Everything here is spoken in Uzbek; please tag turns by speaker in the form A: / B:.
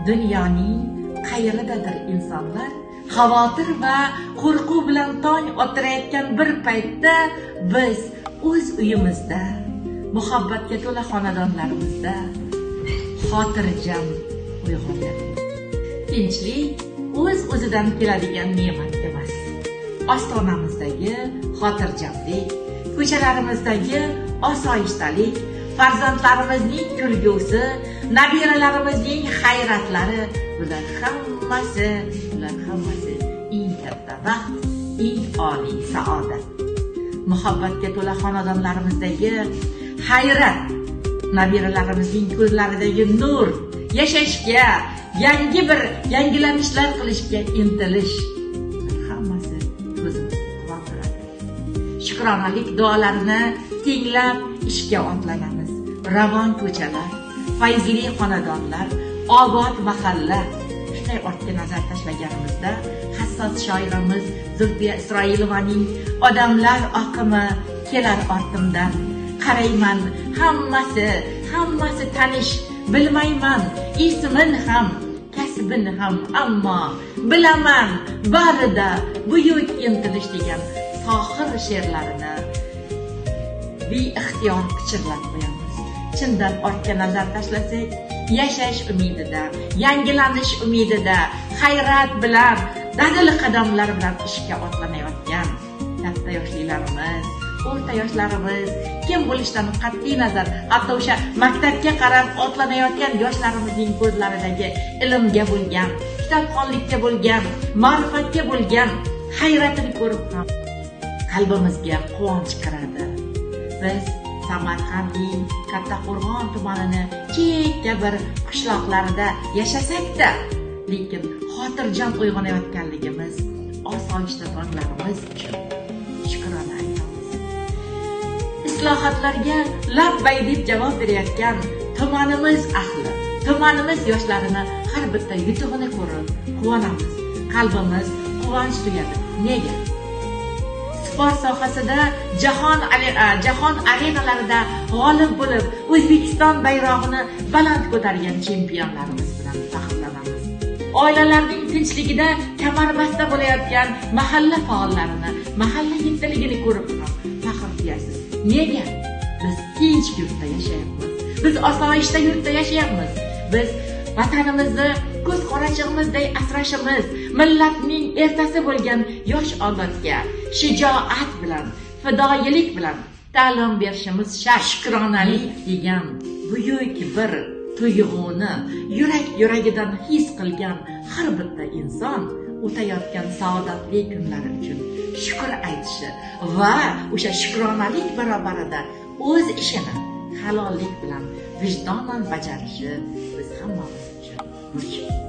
A: Dunyoning qayeridadir insonlar xavotir va qo'rquv bilan tong ottirayotgan bir paytda biz o'z uyimizda, muhabbatga to'la xonadonlarimizda xotirjam uyg'onyapmiz. Tinchlik o'z-o'zidan keladigan ne'mat emas. Ostonamizdagi xotirjamlik, ko'chalarimizdagi osoyishtalik, farzandlarimizning kulgusi, nabiralarimizning hayratlari, bular hammasi eng katta baxt, eng oliy saodat. Muhabbatga to'la xonadonlarimizdagi hayrat, nabiralarimizning ko'zlaridagi nur, yashashga, yangi bir yangilanishlar qilishga intilish, hammasi ko'zimizni quvontiradi. Shukronalik duolarini tinglab ishga otlanamiz. Ravon ko'chalar, fayzli xonadonlar, obod mahalla. Shunday ortga nazar tashlaganimizda hassos shoiramiz Zulfiya Isroilovaning odamlar oqimi kelar ortimdan. Qarayman, hammasi tanish, bilmayman ismin ham, kasbin ham, ammo bilaman barida buyuk intilish degan sohir she'rlarini beixtiyor pichirlab qo'yamiz. Chindan ortga nazar tashlasak, yashash umidida, yangilanish umidida, hayrat bilan, dadil qadamlar bilan ishga otlanayotgan katta yoshlilarimiz, o'rta yoshlarimiz, kim bo'lishidan qat'iy nazar, hatto o'sha maktabga qarab otlanayotgan yoshlarimizning ko'zlaridagi ilmga bo'lgan, kitobxonlikka bo'lgan, ma'rifatga bo'lgan hayratini ko'rib ham qalbimizga quvonch kiradi. Biz Samarqandning Kattaqo'rg'on tumanining chekka bir qishloqlarida yashasak-da, lekin xotirjam uyg'onayotganligimiz, osoyishta tonglarimiz uchun shukrona aytamiz. Islohotlarga labbay deb javob berayotgan tumanimiz ahli, tumanimiz yoshlarini har bitta yutug'ini ko'rib quvonamiz. Qalbimiz quvonch tuyadi. Nega? Sport sohasida jahon arenalarida g'olib bo'lib, O'zbekiston bayrog'ini baland ko'targan chempionlarimiz bilan faxrlanamiz. Oilalarning tinchligida kamarbasta bo'layotgan mahalla faollarini, mahalla yettiligini ko'rib ham faxr tuyasiz. Nega? Biz tinch yurtda yashayapmiz. Biz osoyishta yurtda yashayapmiz. Biz vatanimizni ko'z qorachig'imizday asrashimiz, millatning ertasi bo'lgan yosh avlodga shijoat bilan, fidoyilik bilan ta'lim berishimiz shart. Shukronalik degan buyuk bir tuyg'uni yuragidan his qilgan har bitta inson o'tayotgan saodatli kunlari uchun shukr aytishi va o'sha shukronalik barobarida o'z ishini halollik bilan vijdonan bajarishi biz hammamiz uchun burch.